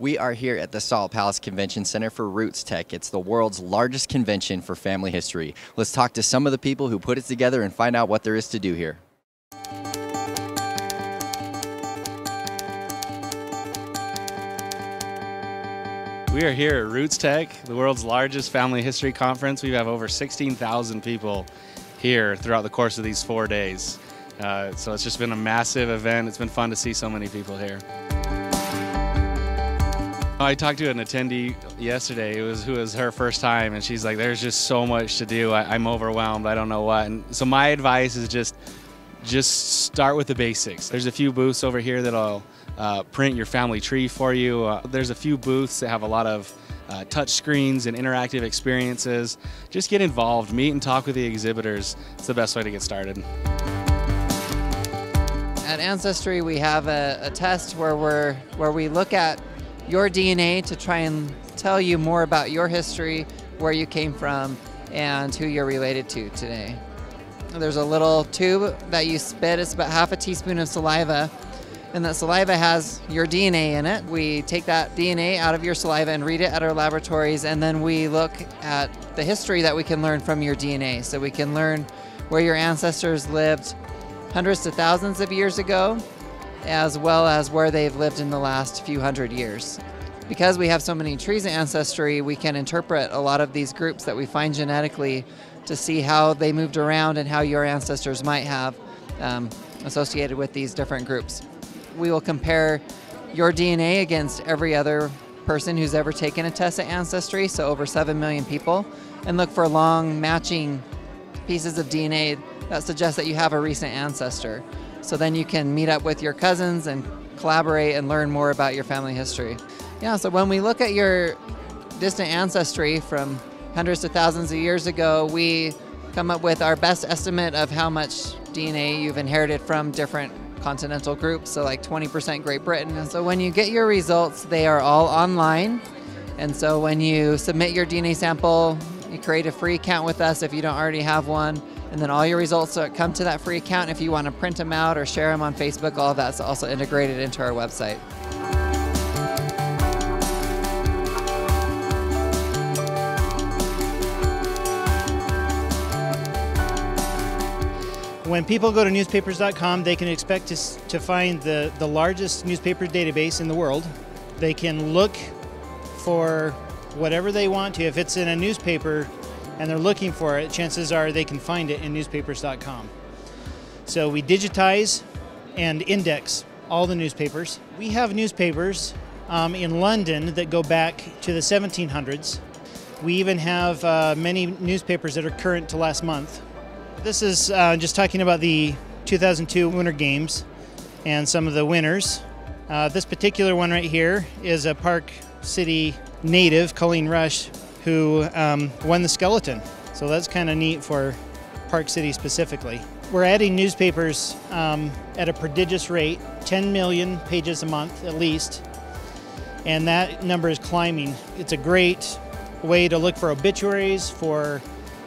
We are here at the Salt Palace Convention Center for RootsTech. It's the world's largest convention for family history. Let's talk to some of the people who put it together and find out what there is to do here. We are here at RootsTech, the world's largest family history conference. We have over 16,000 people here throughout the course of these 4 days. So it's just been a massive event. It's been fun to see so many people here. I talked to an attendee yesterday who was her first time, and she's like, there's just so much to do. I'm overwhelmed. I don't know what. And so my advice is just start with the basics. There's a few booths over here that'll print your family tree for you. There's a few booths that have a lot of touch screens and interactive experiences. Just get involved, meet and talk with the exhibitors. It's the best way to get started. At Ancestry, we have a test where we look at your DNA to try and tell you more about your history, where you came from, and who you're related to today. There's a little tube that you spit. It's about half a teaspoon of saliva, and that saliva has your DNA in it. We take that DNA out of your saliva and read it at our laboratories, and then we look at the history that we can learn from your DNA. So we can learn where your ancestors lived hundreds to thousands of years ago, as well as where they've lived in the last few hundred years. Because we have so many trees in Ancestry, we can interpret a lot of these groups that we find genetically to see how they moved around and how your ancestors might have associated with these different groups. We will compare your DNA against every other person who's ever taken a test at Ancestry, so over 7 million people, and look for long matching pieces of DNA that suggest that you have a recent ancestor. So then you can meet up with your cousins and collaborate and learn more about your family history. Yeah, so when we look at your distant ancestry from hundreds to thousands of years ago, we come up with our best estimate of how much DNA you've inherited from different continental groups, so like 20% Great Britain. And so when you get your results, they are all online. And so when you submit your DNA sample, you create a free account with us if you don't already have one. And then all your results come to that free account. If you want to print them out or share them on Facebook, all of that's also integrated into our website. When people go to newspapers.com, they can expect to find the largest newspaper database in the world. They can look for whatever they want to. If it's in a newspaper and they're looking for it, chances are they can find it in newspapers.com. So we digitize and index all the newspapers. We have newspapers in London that go back to the 1700s. We even have many newspapers that are current to last month. This is just talking about the 2002 Winter Games and some of the winners. This particular one right here is a Park City native, Colleen Rush, who won the skeleton. So that's kind of neat for Park City specifically. We're adding newspapers at a prodigious rate, 10 million pages a month at least, and that number is climbing. It's a great way to look for obituaries, for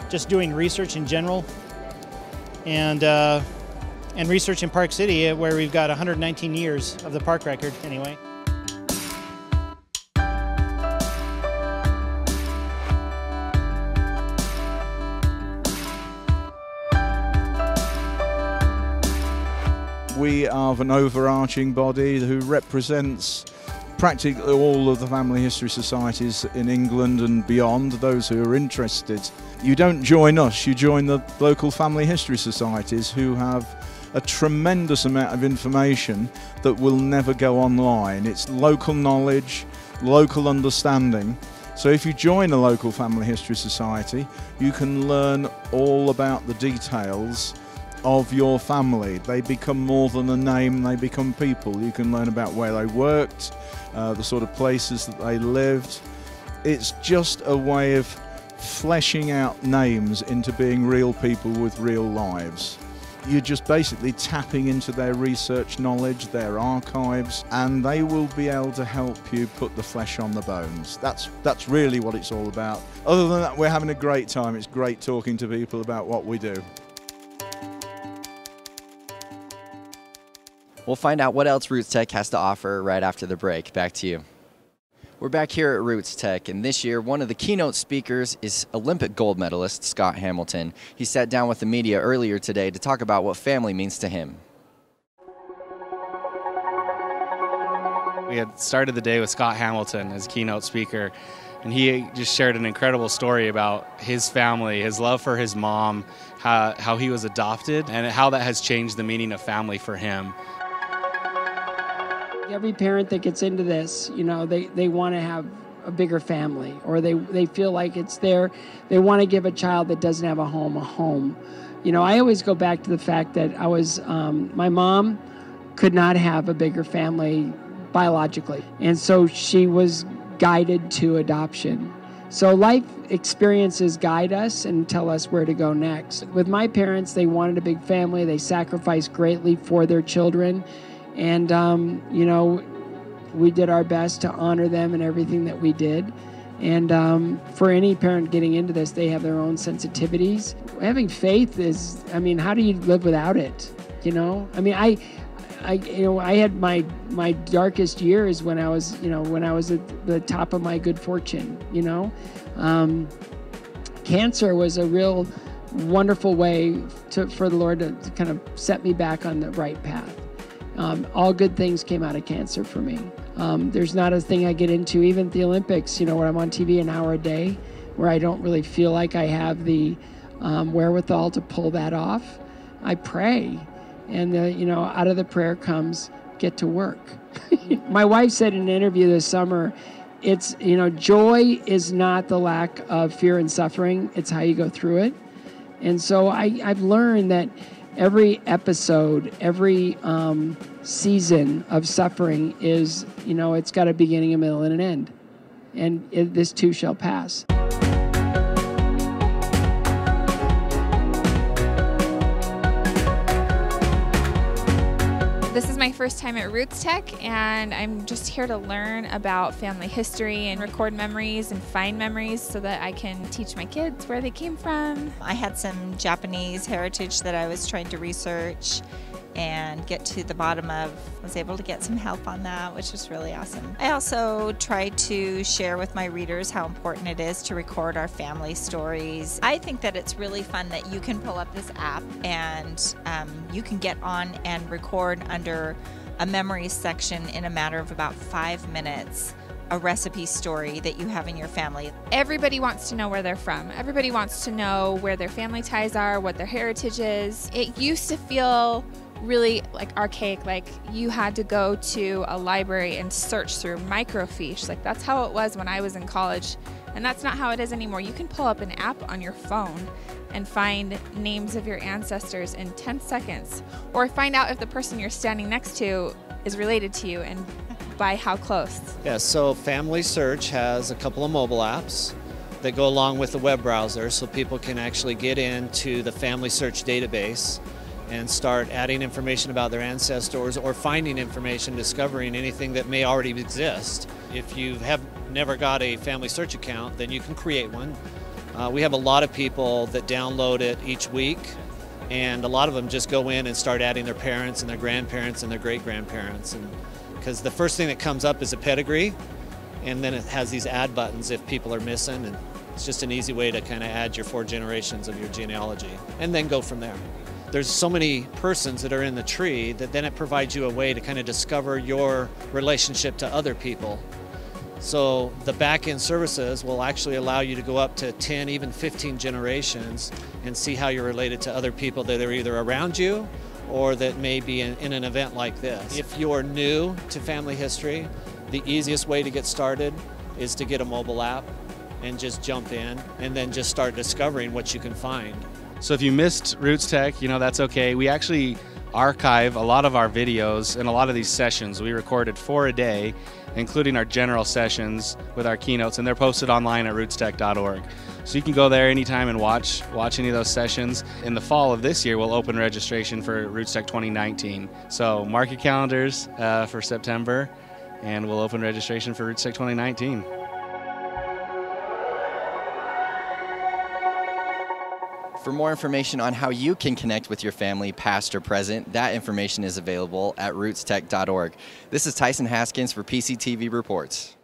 just doing research in general, and research in Park City, where we've got 119 years of the park record anyway. We have an overarching body who represents practically all of the family history societies in England and beyond, those who are interested. You don't join us, you join the local family history societies who have a tremendous amount of information that will never go online. It's local knowledge, local understanding. So if you join a local family history society, you can learn all about the details of your family. They become more than a name, they become people. You can learn about where they worked, the sort of places that they lived. It's just a way of fleshing out names into being real people with real lives. You're just basically tapping into their research knowledge, their archives, and they will be able to help you put the flesh on the bones. That's really what it's all about. Other than that, we're having a great time. It's great talking to people about what we do. We'll find out what else RootsTech has to offer right after the break. Back to you. We're back here at RootsTech, and this year one of the keynote speakers is Olympic gold medalist Scott Hamilton. He sat down with the media earlier today to talk about what family means to him. We had started the day with Scott Hamilton as keynote speaker, and he just shared an incredible story about his family, his love for his mom, how he was adopted, and how that has changed the meaning of family for him. Every parent that gets into this, you know, they want to have a bigger family, or they feel like it's there. They want to give a child that doesn't have a home. You know, I always go back to the fact that my mom could not have a bigger family biologically, and so she was guided to adoption. So life experiences guide us and tell us where to go next. With my parents, they wanted a big family. They sacrificed greatly for their children. And, you know, we did our best to honor them in everything that we did. And for any parent getting into this, they have their own sensitivities. Having faith is, I mean, how do you live without it? You know, I mean, I had my darkest years when I was at the top of my good fortune, you know. Cancer was a real wonderful way for the Lord to kind of set me back on the right path. All good things came out of cancer for me. There's not a thing I get into, even at the Olympics, you know, where I'm on TV an hour a day, where I don't really feel like I have the wherewithal to pull that off. I pray. And, you know, out of the prayer comes get to work. My wife said in an interview this summer, it's, you know, joy is not the lack of fear and suffering. It's how you go through it. And so I've learned that every episode, every season of suffering is, you know, it's got a beginning, a middle, and an end. And this too shall pass. This is my first time at RootsTech, and I'm just here to learn about family history and record memories and find memories so that I can teach my kids where they came from. I had some Japanese heritage that I was trying to research and get to the bottom of. Was able to get some help on that, which was really awesome. I also tried to share with my readers how important it is to record our family stories. I think that it's really fun that you can pull up this app and you can get on and record under a memories section in a matter of about 5 minutes a recipe story that you have in your family. Everybody wants to know where they're from. Everybody wants to know where their family ties are, what their heritage is. It used to feel really like archaic, like you had to go to a library and search through microfiche. Like that's how it was when I was in college, and that's not how it is anymore. You can pull up an app on your phone and find names of your ancestors in 10 seconds, or find out if the person you're standing next to is related to you and by how close. Yeah, so Family Search has a couple of mobile apps that go along with the web browser, so people can actually get into the Family Search database and start adding information about their ancestors or finding information, discovering anything that may already exist. If you have never got a Family Search account, then you can create one. We have a lot of people that download it each week, and a lot of them just go in and start adding their parents and their grandparents and their great-grandparents. Because the first thing that comes up is a pedigree, and then it has these add buttons if people are missing, and it's just an easy way to kind of add your 4 generations of your genealogy, and then go from there. There's so many persons that are in the tree that then it provides you a way to kind of discover your relationship to other people. So the back-end services will actually allow you to go up to 10, even 15 generations and see how you're related to other people that are either around you or that may be in an event like this. If you're new to family history, the easiest way to get started is to get a mobile app and just jump in and then just start discovering what you can find. So if you missed RootsTech, you know, that's okay. We actually archive a lot of our videos and a lot of these sessions. We recorded 4 a day, including our general sessions with our keynotes, and they're posted online at rootstech.org. So you can go there anytime and watch any of those sessions. In the fall of this year, we'll open registration for RootsTech 2019. So mark your calendars for September, and we'll open registration for RootsTech 2019. For more information on how you can connect with your family, past or present, that information is available at rootstech.org. This is Tyson Haskins for PCTV Reports.